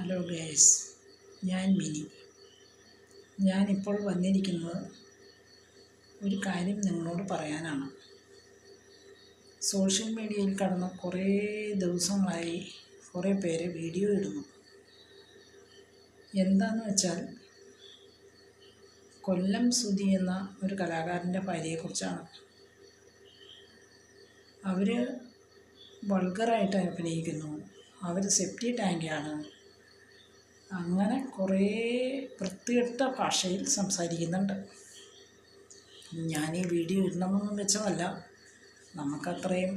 Hello guys, ഞാൻ mini. ഞാനിപ്പോൾ വന്നിരിക്കുന്നത് ഒരു കാര്യം നിങ്ങളോട് പറയാനാണ്. സോഷ്യൽ മീഡിയയിൽ കടന്ന് കുറേ ദിവസങ്ങളായി കുറേ പേര് വീഡിയോ ഇടുന്നു. എന്താണെന്ന് വെച്ചാൽ കൊല്ലം സുധി എന്ന ഒരു കലാകാരൻ്റെ ഭാര്യയെക്കുറിച്ചാണ്. അവർ വൾഗറായിട്ട് അഭിനയിക്കുന്നു, അവർ സെപ്റ്റി ടാങ്കാണ്, അങ്ങനെ കുറേ വൃത്തികെട്ട ഭാഷയിൽ സംസാരിക്കുന്നുണ്ട്. ഞാൻ ഈ വീഡിയോ ഇടണമെന്നും വെച്ചതല്ല, നമുക്കത്രയും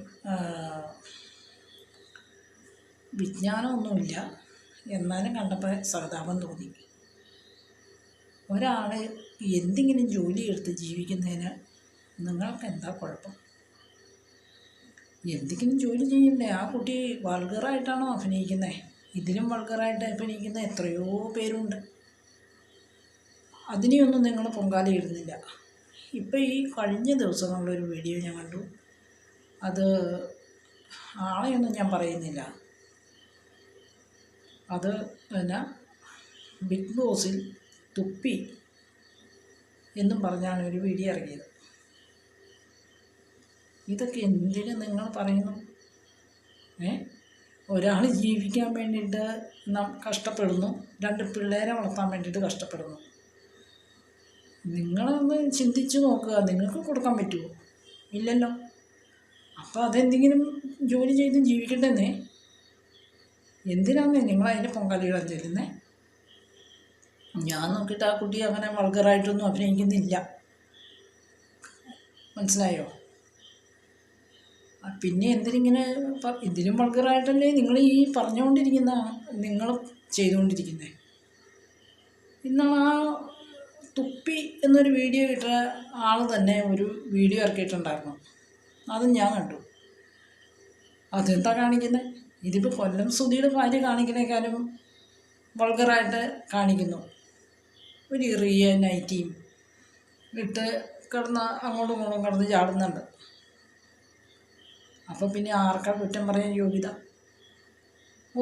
വിജ്ഞാനമൊന്നുമില്ല, എന്നാലും കണ്ടപ്പോൾ സഹതാപം തോന്നി. ഒരാൾ എന്തെങ്കിലും ജോലി എടുത്ത് ജീവിക്കുന്നതിന് നിങ്ങൾക്ക് എന്താ കുഴപ്പം? എന്തെങ്കിലും ജോലി ചെയ്യണ്ടേ? ആ കുട്ടി വൾഗറായിട്ടാണോ അഭിനയിക്കുന്നത്? ഇതിലും വൾഗറായിട്ട് അഭിനയിക്കുന്ന എത്രയോ പേരുണ്ട്. അതിനെയൊന്നും നിങ്ങൾ പൊങ്കാലയിടുന്നില്ല. ഇപ്പോൾ ഈ കഴിഞ്ഞ ദിവസങ്ങളിലൊരു വീഡിയോ ഞാൻ കണ്ടു. അത് ആളെയൊന്നും ഞാൻ പറയുന്നില്ല. അത് പിന്നെ ബിഗ് ബോസിൽ തുപ്പി എന്നും പറഞ്ഞാണ് ഒരു വീഡിയോ ഇറങ്ങിയത്. ഇതൊക്കെ എന്തിന് നിങ്ങൾ പറയുന്നു? ഒരാൾ ജീവിക്കാൻ വേണ്ടിയിട്ട് കഷ്ടപ്പെടുന്നു, 2 പിള്ളേരെ വളർത്താൻ വേണ്ടിയിട്ട് കഷ്ടപ്പെടുന്നു. നിങ്ങളൊന്ന് ചിന്തിച്ച് നോക്കുക, നിങ്ങൾക്ക് കൊടുക്കാൻ പറ്റുമോ? ഇല്ലല്ലോ. അപ്പോൾ അതെന്തെങ്കിലും ജോലി ചെയ്ത് ജീവിക്കണ്ടെന്നേ. എന്തിനാന്നേ നിങ്ങളതിൻ്റെ പൊങ്കാലിടാൻ ചെല്ലുന്നേ? ഞാൻ നോക്കിയിട്ട് ആ കുട്ടി അങ്ങനെ വൾഗറായിട്ടൊന്നും അഭിനയിക്കുന്നില്ല, മനസ്സിലായോ? പിന്നെ എന്തിനിങ്ങനെ ഇതിലും വൾഗറായിട്ടല്ലേ നിങ്ങൾ ഈ പറഞ്ഞുകൊണ്ടിരിക്കുന്ന, നിങ്ങൾ ചെയ്തുകൊണ്ടിരിക്കുന്നത്. ഇന്നാണ് ആ തുപ്പി എന്നൊരു വീഡിയോ ഇട്ട ആൾ തന്നെ ഒരു വീഡിയോ ഇറക്കിയിട്ടുണ്ടായിരുന്നു. അതും ഞാൻ കണ്ടു. അതെന്താ കാണിക്കുന്നത്? ഇതിപ്പോൾ കൊല്ലം സുധിയുടെ ഭാര്യ കാണിക്കുന്നേക്കാളും വൾഗറായിട്ട് കാണിക്കുന്നു. ഒരു ചെറിയ നൈറ്റിയും ഇട്ട് കിടന്ന് അങ്ങോട്ടും ഇങ്ങോട്ടും കിടന്ന് ചാടുന്നുണ്ട്. അപ്പോൾ പിന്നെ ആർക്കാ കുറ്റം പറയാൻ യോഗ്യത?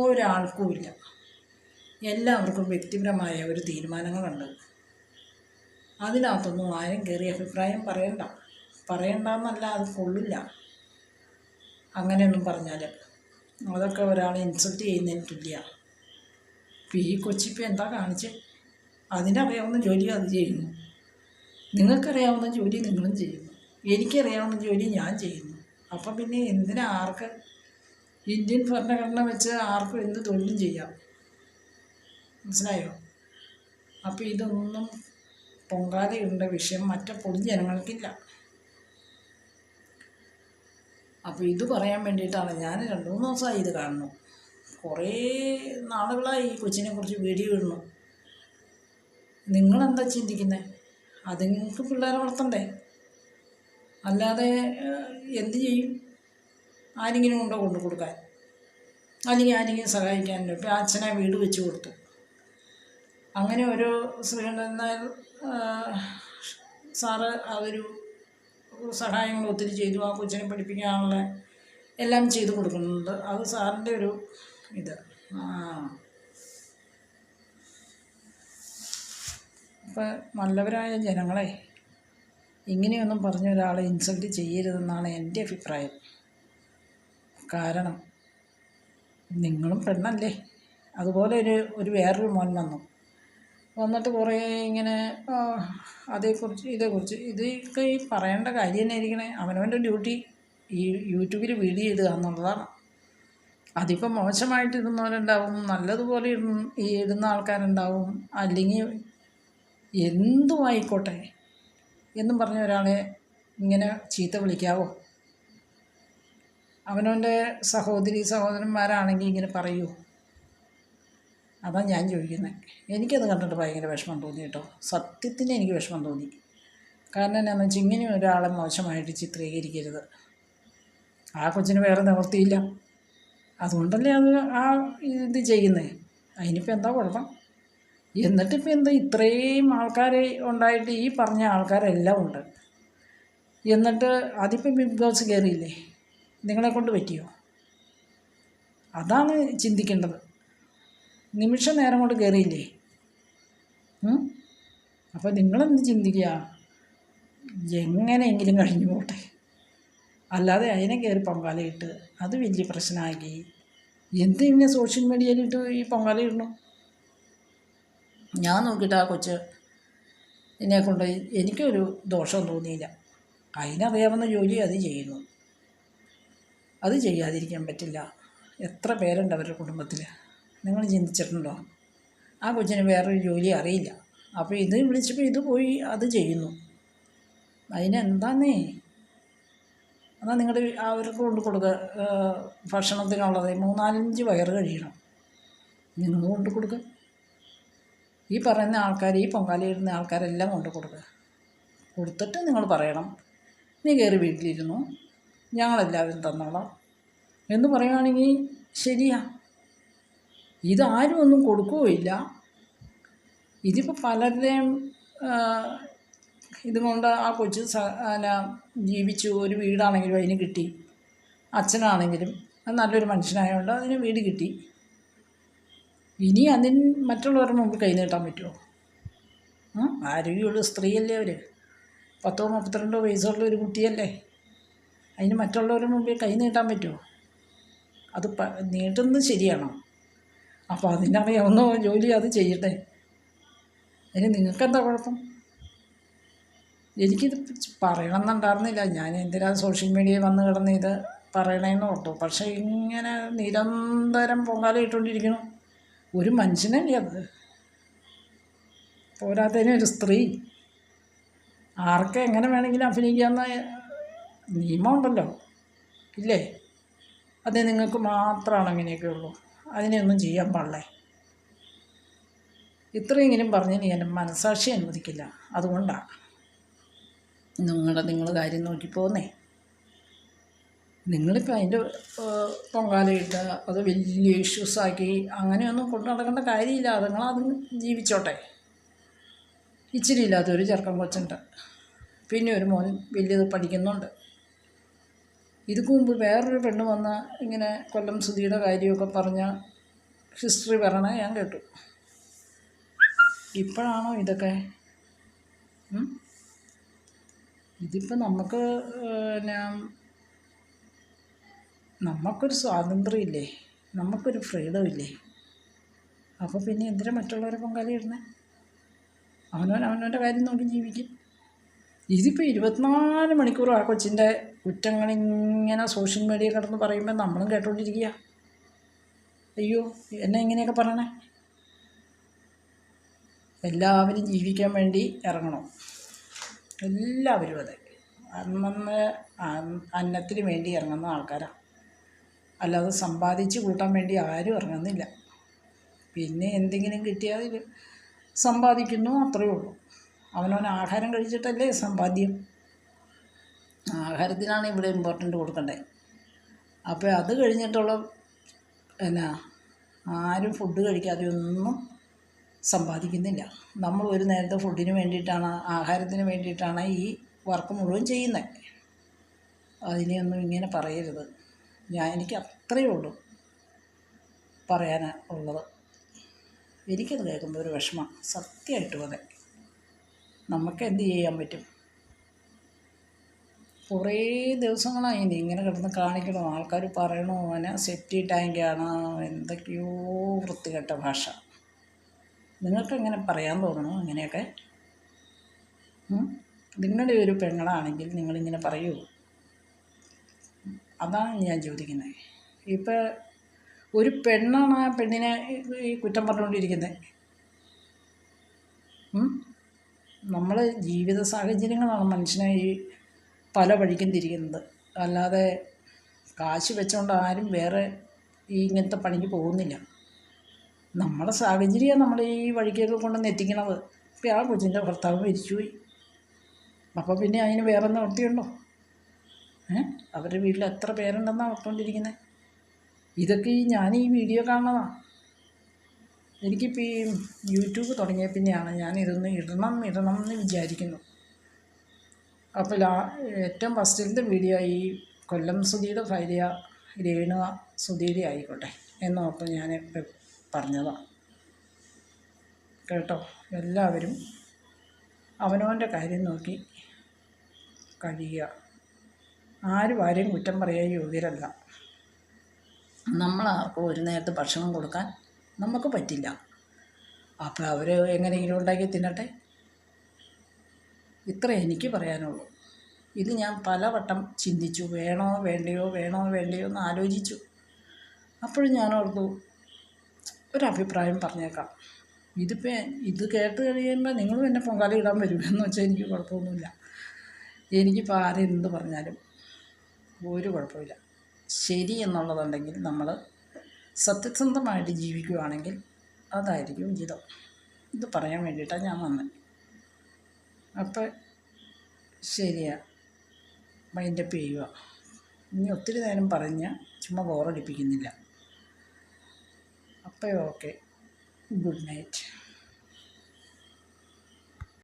ഒരാൾക്കുമില്ല. എല്ലാവർക്കും വ്യക്തിപരമായ ഒരു തീരുമാനങ്ങളുണ്ട്. അതിനകത്തൊന്നും ആരും കയറി അഭിപ്രായം പറയണ്ടെന്നല്ല, അത് കൊള്ളില്ല അങ്ങനെയൊന്നും പറഞ്ഞാൽ. അതൊക്കെ ഒരാളെ ഇൻസൾട്ട് ചെയ്യുന്നതിന് തുല്യ. ഇപ്പോൾ ഈ കൊച്ചിപ്പോൾ എന്താ കാണിച്ചത്? അതിനറിയാവുന്ന ജോലി അത് ചെയ്യുന്നു, നിങ്ങൾക്കറിയാവുന്ന ജോലി നിങ്ങളും ചെയ്യുന്നു, എനിക്കറിയാവുന്ന ജോലി ഞാൻ ചെയ്യുന്നു. അപ്പം പിന്നെ എന്തിനാ ആർക്ക് ഇന്ത്യൻ ഭരണഘടന വെച്ച് ആർക്കും എന്ത് തൊഴിലും ചെയ്യാം, മനസ്സിലായോ? അപ്പോൾ ഇതൊന്നും പൊങ്കാലയിടേണ്ട വിഷയം മറ്റു പൊതുജനങ്ങൾക്കില്ല. അപ്പോൾ ഇത് പറയാൻ വേണ്ടിയിട്ടാണ് ഞാൻ 2-3 ദിവസമായി ഇത് കാണുന്നു. കുറേ നാളുകളായി ഈ കൊച്ചിനെക്കുറിച്ച് വീഡിയോ ഇടുന്നു. നിങ്ങളെന്താ ചിന്തിക്കുന്നത്? അതുങ്ങൾക്ക് പിള്ളേരെ വളർത്തണ്ടേ? അല്ലാതെ എന്ത് ചെയ്യും? ആരെങ്കിലും ഉണ്ടോ കൊണ്ട് കൊടുക്കാൻ? അല്ലെങ്കിൽ ആരെങ്കിലും സഹായിക്കാനുണ്ടോ? ഇപ്പോൾ അച്ഛനെ വീട് വെച്ച് കൊടുത്തു. അങ്ങനെ ഓരോ ശ്രീകണ്ഠൻ നായർ സാറ് അതൊരു സഹായങ്ങൾ ഒത്തിരി ചെയ്തു. ആ കൊച്ചിനെ പഠിപ്പിക്കാനുള്ള എല്ലാം ചെയ്തു കൊടുക്കുന്നുണ്ട്. അത് സാറിൻ്റെ ഒരു ഇത്. അപ്പം നല്ലവരായ ജനങ്ങളെ ഇങ്ങനെയൊന്നും പറഞ്ഞ ഒരാളെ ഇൻസൾട്ട് ചെയ്യരുതെന്നാണ് എൻ്റെ അഭിപ്രായം. കാരണം നിങ്ങളും പെണ്ണല്ലേ. അതുപോലെ ഒരു വേറൊരു മോൻ വന്നിട്ട് കുറേ ഇങ്ങനെ അതേക്കുറിച്ച് ഇതേക്കുറിച്ച് ഇതൊക്കെ ഈ പറയേണ്ട കാര്യം തന്നെ ഇരിക്കണേ. അവനവൻ്റെ ഡ്യൂട്ടി ഈ യൂട്യൂബിൽ വീഡിയോ ഇടുക എന്നുള്ളതാണ്. അതിപ്പോൾ മോശമായിട്ട് ഇടുന്നവരുണ്ടാവും, നല്ലതുപോലെ ഇടുന്ന ആൾക്കാരുണ്ടാവും. അല്ലെങ്കിൽ എന്തും ആയിക്കോട്ടെ എന്നും പറഞ്ഞ ഒരാളെ ഇങ്ങനെ ചീത്ത വിളിക്കാവോ? അവനവൻ്റെ സഹോദരന്മാരാണെങ്കിൽ ഇങ്ങനെ പറയൂ? അതാണ് ഞാൻ ചോദിക്കുന്നത്. എനിക്കത് കണ്ടിട്ട് ഭയങ്കര വിഷമം തോന്നി കേട്ടോ. സത്യത്തിന് എനിക്ക് വിഷമം തോന്നി. കാരണം എന്നാന്ന് വെച്ചാൽ ഇങ്ങനെ ഒരാളെ മോശമായിട്ട് ചിത്രീകരിക്കരുത്. ആ കൊച്ചിന് വേറെ നിവൃത്തിയില്ല, അതുകൊണ്ടല്ലേ അത് ആ ഇത് ചെയ്യുന്നത്. അതിനിപ്പോൾ എന്താ കുഴപ്പം? എന്നിട്ടിപ്പോൾ എന്താ ഇത്രയും ആൾക്കാർ ഉണ്ടായിട്ട് ഈ പറഞ്ഞ ആൾക്കാരെല്ലാം ഉണ്ട്, എന്നിട്ട് അതിപ്പോൾ ബിഗ് ബോസ് കയറിയില്ലേ? നിങ്ങളെക്കൊണ്ട് പറ്റിയോ? അതാണ് ചിന്തിക്കേണ്ടത്. നിമിഷ നേരം കൊണ്ട് കയറിയില്ലേ? അപ്പോൾ നിങ്ങളെന്ത് ചിന്തിക്കുക, എങ്ങനെയെങ്കിലും കഴിഞ്ഞു പോട്ടെ, അല്ലാതെ അതിനെ കയറി പൊങ്കാലയിട്ട് അത് വലിയ പ്രശ്നമാക്കി എന്തിങ്ങനെ സോഷ്യൽ മീഡിയയിലിട്ട് ഈ പൊങ്കാലയിടണു? ഞാൻ നോക്കിയിട്ട് ആ കൊച്ച് എന്നെ കൊണ്ട് എനിക്കൊരു ദോഷം തോന്നിയില്ല. അതിനറിയാവുന്ന ജോലി അത് ചെയ്യുന്നു, അത് ചെയ്യാതിരിക്കാൻ പറ്റില്ല. എത്ര പേരുണ്ട് അവരുടെ കുടുംബത്തിൽ, നിങ്ങൾ ചിന്തിച്ചിട്ടുണ്ടോ? ആ കൊച്ചിന് വേറൊരു ജോലി അറിയില്ല, അപ്പോൾ ഇത് വിളിച്ചപ്പോൾ ഇത് പോയി അത് ചെയ്യുന്നു. അതിനെന്താന്നേ? എന്നാൽ നിങ്ങളുടെ അവർക്ക് കൊണ്ട് കൊടുക്കുക, ഭക്ഷണത്തിനുള്ളത് 3-4 വയറ് കഴിയണം, നിങ്ങൾ കൊണ്ട് കൊടുക്കുക. ഈ പറയുന്ന ആൾക്കാർ, ഈ പൊങ്കാലയിടുന്ന ആൾക്കാരെല്ലാം കൊണ്ട് കൊടുക്കുക. കൊടുത്തിട്ട് നിങ്ങൾ പറയണം, നീ കയറി വീട്ടിലിരുന്നു, ഞങ്ങളെല്ലാവരും തന്നോളാം എന്ന് പറയുകയാണെങ്കിൽ ശരിയാ. ഇതാരും ഒന്നും കൊടുക്കുകയില്ല. ഇതിപ്പോൾ പലരുടെയും ഇതുകൊണ്ട് ആ കൊച്ച് ജീവിച്ചു. ഒരു വീടാണെങ്കിലും അതിന് കിട്ടി, അച്ഛനാണെങ്കിലും നല്ലൊരു മനുഷ്യനായതുകൊണ്ട് അതിന് വീട് കിട്ടി. ഇനി അതിന് മറ്റുള്ളവരുടെ മുമ്പിൽ കൈ നീട്ടാൻ പറ്റുമോ? ആരോഗ്യമുള്ള സ്ത്രീയല്ലേ അവർ, 10-32 വയസ്സുള്ള ഒരു കുട്ടിയല്ലേ, അതിന് മറ്റുള്ളവരുടെ മുമ്പിൽ കൈ നീട്ടാൻ പറ്റുമോ? അത് നീട്ടുന്നത് ശരിയാണോ? അപ്പോൾ അതിനറിയാവുന്ന ജോലി അത് ചെയ്യട്ടെ. അതിന് നിങ്ങൾക്കെന്താ കുഴപ്പം? എനിക്കിത് പറയണമെന്നുണ്ടായിരുന്നില്ല. ഞാൻ എന്തിനാ സോഷ്യൽ മീഡിയയിൽ വന്ന് കിടന്ന് ഇത് പറയണേന്ന് ഓർത്തു. പക്ഷേ ഇങ്ങനെ നിരന്തരം പൊങ്കാല ഇട്ടുകൊണ്ടിരിക്കണം ഒരു മനുഷ്യനല്ലേ അത്? പോരാത്തതിന് ഒരു സ്ത്രീ ആർക്ക് എങ്ങനെ വേണമെങ്കിലും അഭിനയിക്കാവുന്ന നിയമമുണ്ടല്ലോ, ഇല്ലേ? അത് നിങ്ങൾക്ക് മാത്രമാണ് അങ്ങനെയൊക്കെ ഉള്ളൂ, അതിനെയൊന്നും ചെയ്യാൻ പാടില്ലേ? ഇത്രയെങ്കിലും പറഞ്ഞ് ഞാൻ മനസ്സാക്ഷി അനുവദിക്കില്ല. അതുകൊണ്ടാണ് നിങ്ങൾ കാര്യം നോക്കി പോന്നേ. നിങ്ങളിപ്പോൾ അതിൻ്റെ പൊങ്കാലയിട്ട് അത് വലിയ ഇഷ്യൂസാക്കി അങ്ങനെയൊന്നും കൊണ്ടു നടക്കേണ്ട കാര്യമില്ല. അതുങ്ങളത് ജീവിച്ചോട്ടെ. ഇച്ചിരി ഇല്ലാത്തൊരു ചെറുക്കൻ കൊച്ചുണ്ട്, പിന്നെ ഒരു മോൻ വലിയത് പഠിക്കുന്നുണ്ട്. ഇതിക്ക് മുമ്പ് വേറൊരു പെണ്ണ് വന്ന് ഇങ്ങനെ കൊല്ലം സുധിയുടെ കാര്യമൊക്കെ പറഞ്ഞ ഹിസ്റ്ററി പറയണേ ഞാൻ കേട്ടു. ഇപ്പോഴാണോ ഇതൊക്കെ? ഇതിപ്പോൾ നമുക്കൊരു സ്വാതന്ത്ര്യം ഇല്ലേ, നമുക്കൊരു ഫ്രീഡം ഇല്ലേ? അപ്പോൾ പിന്നെ എന്തിനാ മറ്റുള്ളവരെ പൊങ്കാലയിടുന്നേ? അവനവൻ്റെ കാര്യം നോക്കി ജീവിക്കും. ഇതിപ്പോൾ 24 മണിക്കൂറും ആ കൊച്ചിൻ്റെ കുറ്റങ്ങളിങ്ങനെ സോഷ്യൽ മീഡിയ കിടന്ന് പറയുമ്പോൾ നമ്മളും കേട്ടോണ്ടിരിക്കുക. അയ്യോ, എന്നെ ഇങ്ങനെയൊക്കെ പറയണേ. എല്ലാവരും ജീവിക്കാൻ വേണ്ടി ഇറങ്ങണം, എല്ലാവരും അതെ. അന്നത്തിന് വേണ്ടി ഇറങ്ങുന്ന ആൾക്കാരാണ്, അല്ലാതെ സമ്പാദിച്ച് കൂട്ടാൻ വേണ്ടി ആരും ഇറങ്ങുന്നില്ല. പിന്നെ എന്തെങ്കിലും കിട്ടിയാൽ സമ്പാദിക്കുന്നു, അത്രയേ ഉള്ളൂ. അവനവൻ ആഹാരം കഴിച്ചിട്ടല്ലേ സമ്പാദ്യം. ആഹാരത്തിനാണ് ഇവിടെ ഇമ്പോർട്ടൻ്റ് കൊടുക്കേണ്ടത്. അപ്പോൾ അത് കഴിഞ്ഞിട്ടുള്ള ആരും ഫുഡ് കഴിക്കാതെ ഒന്നും സമ്പാദിക്കുന്നില്ല. നമ്മൾ ഒരു നേരത്തെ ഫുഡിന് വേണ്ടിയിട്ടാണ്, ആഹാരത്തിന് വേണ്ടിയിട്ടാണ് ഈ വർക്ക് മുഴുവൻ ചെയ്യുന്നത്. അതിനെയൊന്നും ഇങ്ങനെ പറയരുത്. എനിക്ക് അത്രയേ ഉള്ളൂ പറയാൻ ഉള്ളത്. എനിക്കത് കേൾക്കുമ്പോൾ ഒരു വിഷമം, സത്യമായിട്ടും അതെ. നമുക്ക് എന്ത് ചെയ്യാൻ പറ്റും? കുറേ ദിവസങ്ങളായി ഇങ്ങനെ കിടന്ന് കാണിക്കണോ, ആൾക്കാർ പറയണോ സെപ്റ്റി ടാങ്കാണ്, എന്തൊക്കെയോ വൃത്തികെട്ട ഭാഷ. നിങ്ങൾക്ക് എങ്ങനെ പറയാൻ തോന്നണോ അങ്ങനെയൊക്കെ? നിങ്ങളുടെ ഒരു പെങ്ങളാണെങ്കിൽ നിങ്ങളിങ്ങനെ പറയൂ? അതാണ് ഞാൻ ചോദിക്കുന്നത്. ഇപ്പോൾ ഒരു പെണ്ണാണ് ആ പെണ്ണിനെ ഈ കുറ്റം പറഞ്ഞുകൊണ്ടിരിക്കുന്നത്. നമ്മൾ ജീവിത സാഹചര്യങ്ങളാണ് മനുഷ്യനെ ഈ പല വഴിക്കും തിരിക്കുന്നത്. അല്ലാതെ കാശ് വെച്ചുകൊണ്ട് ആരും വേറെ ഈ ഇങ്ങനത്തെ പണിക്ക് പോകുന്നില്ല. നമ്മുടെ സാഹചര്യമാണ് നമ്മൾ ഈ വഴിക്കൊക്കെ കൊണ്ടുവന്ന് എത്തിക്കണത്. ഇപ്പോൾ ആ കൊച്ചിൻ്റെ ഭർത്താവ് മരിച്ചുപോയി, അപ്പോൾ പിന്നെ അതിന് വേറെ നിവൃത്തിയുണ്ടോ? അവരുടെ വീട്ടിൽ എത്ര പേരുണ്ടെന്നാണ് ഓർത്തുകൊണ്ടിരിക്കുന്നത്. ഇതൊക്കെ ഞാൻ ഈ വീഡിയോ കാണുന്നതാണ്. എനിക്കിപ്പോൾ ഈ യൂട്യൂബ് തുടങ്ങിയ പിന്നെയാണ് ഞാൻ ഇതൊന്ന് ഇടണം എന്ന് വിചാരിക്കുന്നു. അപ്പോൾ ഏറ്റവും ഫസ്റ്റിലത്തെ വീഡിയോ ഈ കൊല്ലം സുധിയുടെ ഭാര്യ രേണുക സുധീരി ആയിക്കോട്ടെ എന്നോർത്ത് ഞാൻ പറഞ്ഞതാണ്. കേട്ടോ. എല്ലാവരും അവനവൻ്റെ കാര്യം നോക്കി കഴിയുക. ആരും ആരെയും കുറ്റം പറയാൻ യോഗ്യരല്ല. നമ്മളാർക്കും ഒരു നേരത്തെ ഭക്ഷണം കൊടുക്കാൻ നമുക്ക് പറ്റില്ല. അപ്പോൾ അവർ എങ്ങനെയെങ്കിലും ഉണ്ടാക്കി തിന്നട്ടെ. ഇത്ര എനിക്ക് പറയാനുള്ളൂ. ഇത് ഞാൻ പലവട്ടം ചിന്തിച്ചു, വേണോ വേണ്ടയോ എന്ന് ആലോചിച്ചു. അപ്പോഴും ഞാൻ ഓർത്തു ഒരഭിപ്രായം പറഞ്ഞേക്കാം. ഇത് കേട്ട് കഴിയുമ്പോൾ നിങ്ങളും എന്നെ പൊങ്കാല ഇടാൻ വരുമെന്ന് വെച്ചാൽ എനിക്ക് കുഴപ്പമൊന്നുമില്ല. എനിക്കിപ്പോൾ ആരെന്ത് പറഞ്ഞാലും ഒരു കുഴപ്പമില്ല. ശരി എന്നുള്ളതുണ്ടെങ്കിൽ നമ്മൾ സത്യസന്ധമായിട്ട് ജീവിക്കുകയാണെങ്കിൽ അതായിരിക്കും ഉചിതം. ഇത് പറയാൻ വേണ്ടിയിട്ടാണ് ഞാൻ വന്നത്. അപ്പോൾ ശരിയാ, മൈൻഡപ്പ് ചെയ്യുക. ഇനി ഒത്തിരി നേരം പറഞ്ഞ് ചുമ്മാ ബോറടിപ്പിക്കുന്നില്ല. അപ്പോൾ ഓക്കെ, ഗുഡ് നൈറ്റ്.